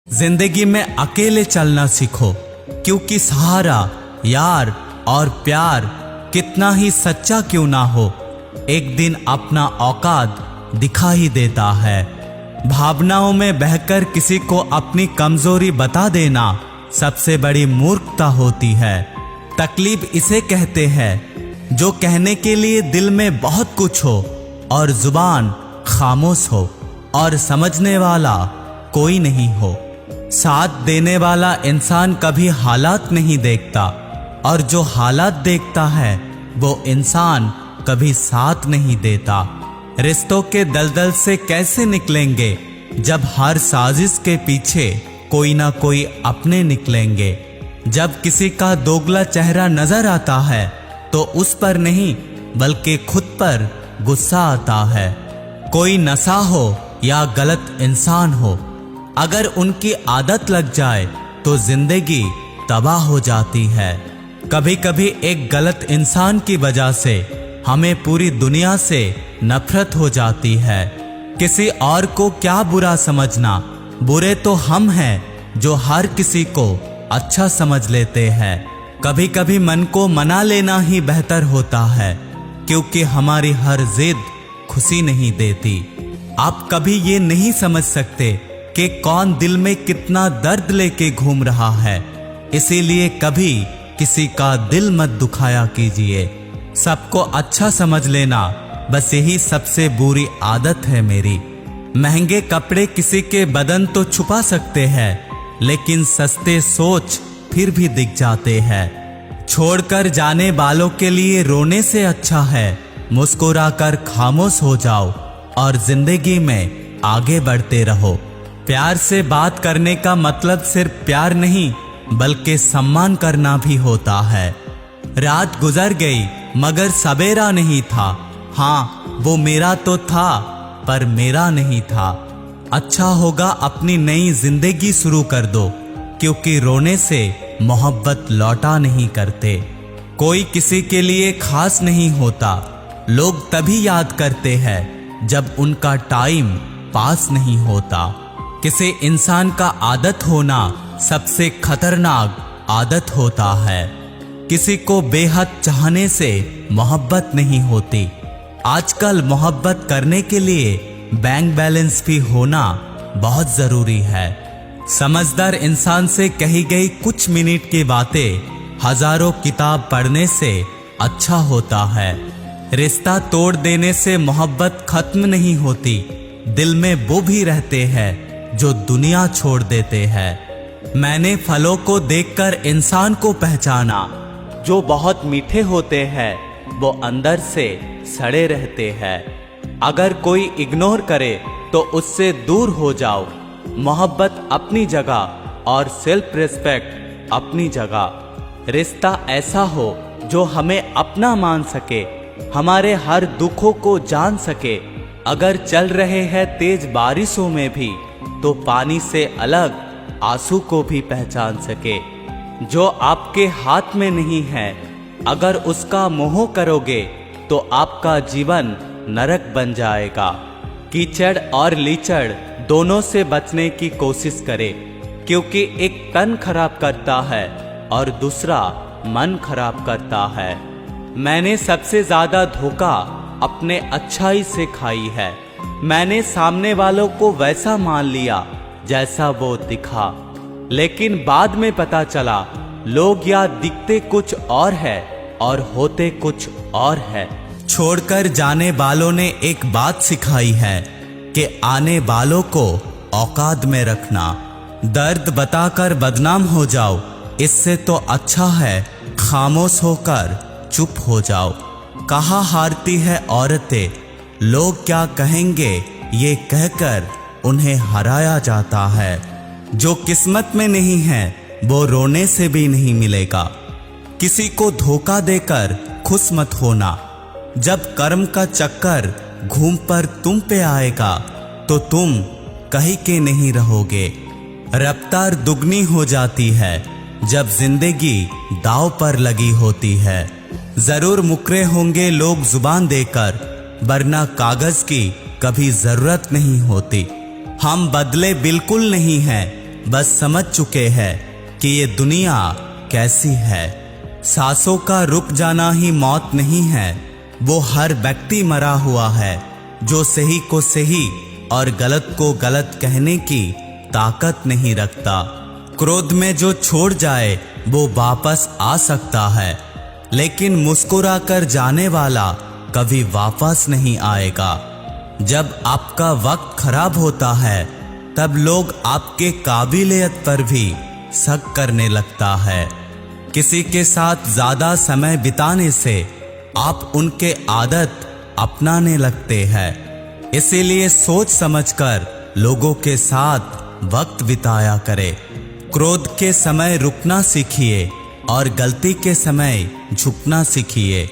जिंदगी में अकेले चलना सीखो, क्योंकि सहारा, यार और प्यार कितना ही सच्चा क्यों ना हो, एक दिन अपना औकात दिखा ही देता है। भावनाओं में बहकर किसी को अपनी कमजोरी बता देना सबसे बड़ी मूर्खता होती है। तकलीफ इसे कहते हैं जो कहने के लिए दिल में बहुत कुछ हो और जुबान खामोश हो और समझने वाला कोई नहीं हो। साथ देने वाला इंसान कभी हालात नहीं देखता और जो हालात देखता है वो इंसान कभी साथ नहीं देता। रिश्तों के दलदल से कैसे निकलेंगे जब हर साजिश के पीछे कोई ना कोई अपने निकलेंगे। जब किसी का दोगला चेहरा नजर आता है तो उस पर नहीं बल्कि खुद पर गुस्सा आता है। कोई नशा हो या गलत इंसान हो, अगर उनकी आदत लग जाए तो जिंदगी तबाह हो जाती है। कभी कभी एक गलत इंसान की वजह से हमें पूरी दुनिया से नफरत हो जाती है। किसी और को क्या बुरा समझना, बुरे तो हम हैं जो हर किसी को अच्छा समझ लेते हैं। कभी कभी मन को मना लेना ही बेहतर होता है, क्योंकि हमारी हर जिद खुशी नहीं देती। आप कभी ये नहीं समझ सकते कि कौन दिल में कितना दर्द लेके घूम रहा है, इसीलिए कभी किसी का दिल मत दुखाया कीजिए। सबको अच्छा समझ लेना बस यही सबसे बुरी आदत है मेरी। महंगे कपड़े किसी के बदन तो छुपा सकते हैं, लेकिन सस्ते सोच फिर भी दिख जाते हैं। छोड़कर जाने वालों के लिए रोने से अच्छा है मुस्कुराकर खामोश हो जाओ और जिंदगी में आगे बढ़ते रहो। प्यार से बात करने का मतलब सिर्फ प्यार नहीं बल्कि सम्मान करना भी होता है। रात गुजर गई मगर सवेरा नहीं था। हाँ, वो मेरा तो था पर मेरा नहीं था। अच्छा होगा अपनी नई जिंदगी शुरू कर दो, क्योंकि रोने से मोहब्बत लौटा नहीं करते। कोई किसी के लिए खास नहीं होता, लोग तभी याद करते हैं जब उनका टाइम पास नहीं होता। किसी इंसान का आदत होना सबसे खतरनाक आदत होता है। किसी को बेहद चाहने से मोहब्बत नहीं होती। आजकल मोहब्बत करने के लिए बैंक बैलेंस भी होना बहुत जरूरी है। समझदार इंसान से कही गई कुछ मिनट की बातें हजारों किताब पढ़ने से अच्छा होता है। रिश्ता तोड़ देने से मोहब्बत खत्म नहीं होती, दिल में वो भी रहते हैं जो दुनिया छोड़ देते हैं। मैंने फलों को देखकर इंसान को पहचाना, जो बहुत मीठे होते हैं वो अंदर से सड़े रहते हैं। अगर कोई इग्नोर करे तो उससे दूर हो जाओ। मोहब्बत अपनी जगह और सेल्फ रिस्पेक्ट अपनी जगह। रिश्ता ऐसा हो जो हमें अपना मान सके, हमारे हर दुखों को जान सके। अगर चल रहे हैं तेज बारिशों में भी तो पानी से अलग आंसू को भी पहचान सके। जो आपके हाथ में नहीं है, अगर उसका मोह करोगे तो आपका जीवन नरक बन जाएगा। कीचड़ और लीचड़ दोनों से बचने की कोशिश करें, क्योंकि एक तन खराब करता है और दूसरा मन खराब करता है। मैंने सबसे ज्यादा धोखा अपने अच्छाई से खाई है। मैंने सामने वालों को वैसा मान लिया जैसा वो दिखा, लेकिन बाद में पता चला लोग या दिखते कुछ और है और होते कुछ और है। छोड़कर जाने वालों ने एक बात सिखाई है कि आने वालों को औकात में रखना। दर्द बताकर बदनाम हो जाओ, इससे तो अच्छा है खामोश होकर चुप हो जाओ। कहाँ हारती है औरतें, लोग क्या कहेंगे ये कहकर उन्हें हराया जाता है। जो किस्मत में नहीं है वो रोने से भी नहीं मिलेगा। किसी को धोखा देकर खुश मत होना। जब कर्म का चक्कर घूम पर तुम पे आएगा तो तुम कहीं के नहीं रहोगे। रफ्तार दुगनी हो जाती है जब जिंदगी दांव पर लगी होती है। जरूर मुकरे होंगे लोग जुबान देकर, वरना कागज की कभी जरूरत नहीं होती। हम बदले बिल्कुल नहीं हैं, बस समझ चुके हैं कि ये दुनिया कैसी है। सांसों का रुक जाना ही मौत नहीं है, वो हर व्यक्ति मरा हुआ है जो सही को सही और गलत को गलत कहने की ताकत नहीं रखता। क्रोध में जो छोड़ जाए वो वापस आ सकता है, लेकिन मुस्कुराकर जाने वाला कभी वापस नहीं आएगा। जब आपका वक्त खराब होता है तब लोग आपके काबिलियत पर भी शक करने लगता है। किसी के साथ ज्यादा समय बिताने से आप उनके आदत अपनाने लगते हैं। इसीलिए सोच समझकर लोगों के साथ वक्त बिताया करें। क्रोध के समय रुकना सीखिए और गलती के समय झुकना सीखिए।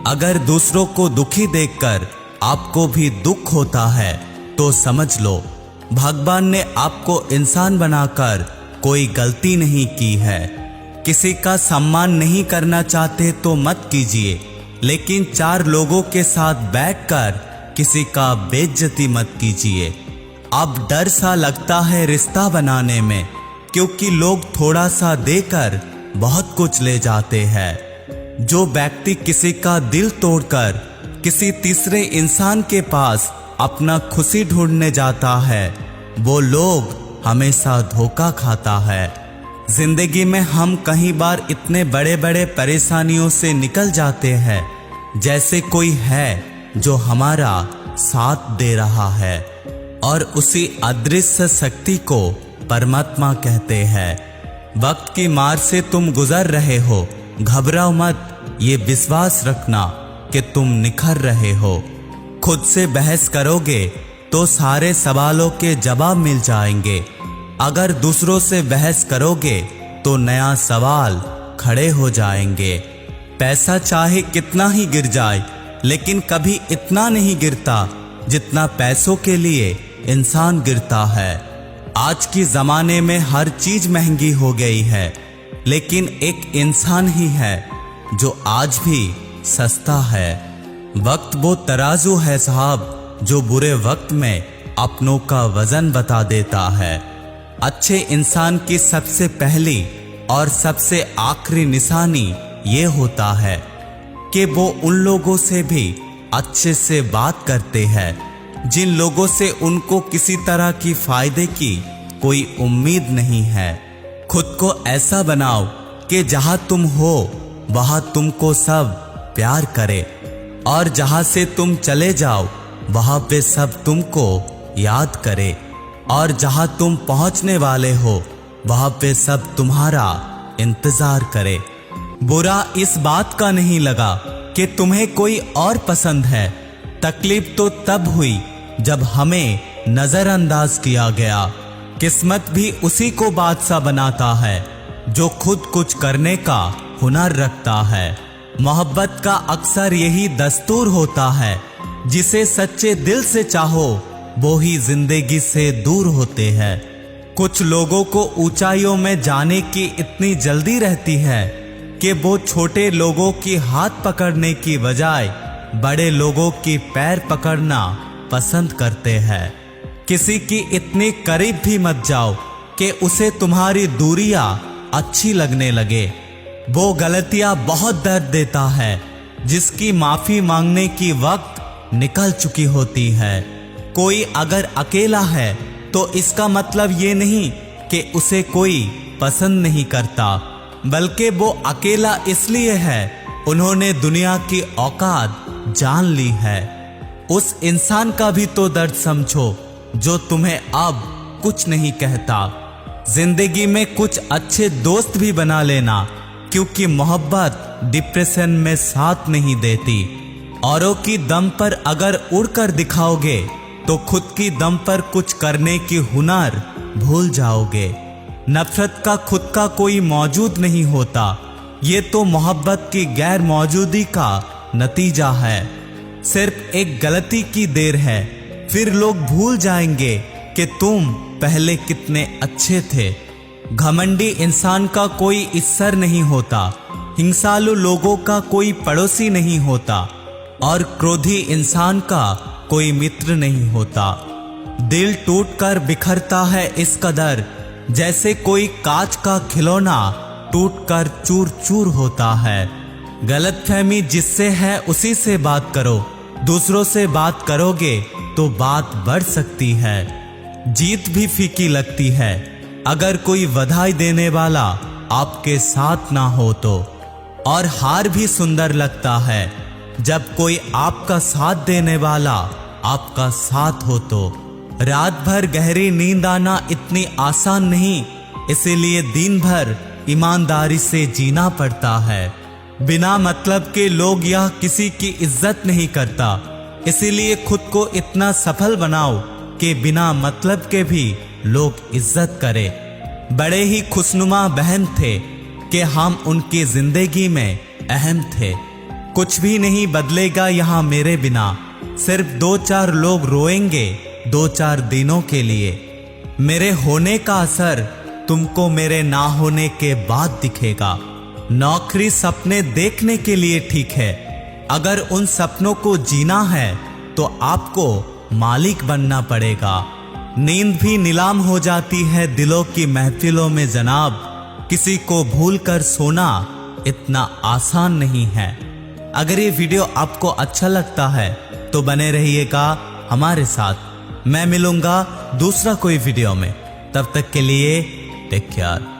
अगर दूसरों को दुखी देखकर आपको भी दुख होता है तो समझ लो भगवान ने आपको इंसान बनाकर कोई गलती नहीं की है। किसी का सम्मान नहीं करना चाहते तो मत कीजिए, लेकिन 4 लोगों के साथ बैठकर किसी का बेइज्जती मत कीजिए। अब डर सा लगता है रिश्ता बनाने में, क्योंकि लोग थोड़ा सा देकर बहुत कुछ ले जाते हैं। जो व्यक्ति किसी का दिल तोड़कर किसी तीसरे इंसान के पास अपना खुशी ढूंढने जाता है, वो लोग हमेशा धोखा खाता है। जिंदगी में हम कई बार इतने बड़े बड़े परेशानियों से निकल जाते हैं जैसे कोई है जो हमारा साथ दे रहा है, और उसी अदृश्य शक्ति को परमात्मा कहते हैं। वक्त की मार से तुम गुजर रहे हो, घबराओ मत, ये विश्वास रखना कि तुम निखर रहे हो। खुद से बहस करोगे तो सारे सवालों के जवाब मिल जाएंगे। अगर दूसरों से बहस करोगे तो नया सवाल खड़े हो जाएंगे। पैसा चाहे कितना ही गिर जाए, लेकिन कभी इतना नहीं गिरता जितना पैसों के लिए इंसान गिरता है। आज के जमाने में हर चीज महंगी हो गई है, लेकिन एक इंसान ही है जो आज भी सस्ता है। वक्त वो तराजू है साहब जो बुरे वक्त में अपनों का वजन बता देता है। अच्छे इंसान की सबसे पहली और सबसे आखिरी निशानी ये होता है कि वो उन लोगों से भी अच्छे से बात करते हैं जिन लोगों से उनको किसी तरह की फायदे की कोई उम्मीद नहीं है। खुद को ऐसा बनाओ कि जहां तुम हो वहां तुमको सब प्यार करे, और जहां से तुम चले जाओ वहां पे सब तुमको याद करे, और जहां तुम पहुंचने वाले हो वहां पे सब तुम्हारा इंतजार करे। बुरा इस बात का नहीं लगा कि तुम्हें कोई और पसंद है, तकलीफ तो तब हुई जब हमें नजरअंदाज किया गया। किस्मत भी उसी को बादशाह बनाता है जो खुद कुछ करने का हुनर रखता है। मोहब्बत का अक्सर यही दस्तूर होता है, जिसे सच्चे दिल से चाहो वो ही जिंदगी से दूर होते हैं। कुछ लोगों को ऊंचाइयों में जाने की इतनी जल्दी रहती है कि वो छोटे लोगों की हाथ पकड़ने की बजाय बड़े लोगों की पैर पकड़ना पसंद करते हैं। किसी की इतनी करीब भी मत जाओ कि उसे तुम्हारी दूरियां अच्छी लगने लगे। वो गलतियां बहुत दर्द देता है जिसकी माफी मांगने की वक्त निकल चुकी होती है। कोई अगर अकेला है तो इसका मतलब ये नहीं कि उसे कोई पसंद नहीं करता, बल्कि वो अकेला इसलिए है उन्होंने दुनिया की औकात जान ली है। उस इंसान का भी तो दर्द समझो जो तुम्हें अब कुछ नहीं कहता। जिंदगी में कुछ अच्छे दोस्त भी बना लेना, क्योंकि मोहब्बत डिप्रेशन में साथ नहीं देती। औरों की दम पर अगर उड़कर दिखाओगे तो खुद की दम पर कुछ करने की हुनर भूल जाओगे। नफरत का खुद का कोई मौजूद नहीं होता, ये तो मोहब्बत की गैर मौजूदी का नतीजा है। सिर्फ एक गलती की देर है, फिर लोग भूल जाएंगे कि तुम पहले कितने अच्छे थे। घमंडी इंसान का कोई ईश्वर नहीं होता, हिंसालु लोगों का कोई पड़ोसी नहीं होता, और क्रोधी इंसान का कोई मित्र नहीं होता। दिल टूटकर बिखरता है इस कदर जैसे कोई कांच का खिलौना टूटकर चूर चूर होता है। गलतफहमी जिससे है उसी से बात करो, दूसरों से बात करोगे तो बात बढ़ सकती है। जीत भी फीकी लगती है अगर कोई बधाई देने वाला आपके साथ ना हो तो, और हार भी सुंदर लगता है जब कोई आपका साथ देने वाला आपका साथ हो तो। रात भर गहरी नींद आना इतनी आसान नहीं, इसीलिए दिन भर ईमानदारी से जीना पड़ता है। बिना मतलब के लोग यह किसी की इज्जत नहीं करता, इसीलिए खुद को इतना सफल बनाओ कि बिना मतलब के भी लोग इज्जत करें। बड़े ही खुशनुमा बहन थे कि हम उनकी जिंदगी में अहम थे। कुछ भी नहीं बदलेगा यहाँ मेरे बिना, सिर्फ 2-4 लोग रोएंगे 2-4 दिनों के लिए। मेरे होने का असर तुमको मेरे ना होने के बाद दिखेगा। नौकरी सपने देखने के लिए ठीक है, अगर उन सपनों को जीना है तो आपको मालिक बनना पड़ेगा। नींद भी नीलाम हो जाती है दिलों की महफिलों में जनाब, किसी को भूल कर सोना इतना आसान नहीं है। अगर ये वीडियो आपको अच्छा लगता है तो बने रहिएगा हमारे साथ। मैं मिलूंगा दूसरा कोई वीडियो में, तब तक के लिए टेक केयर।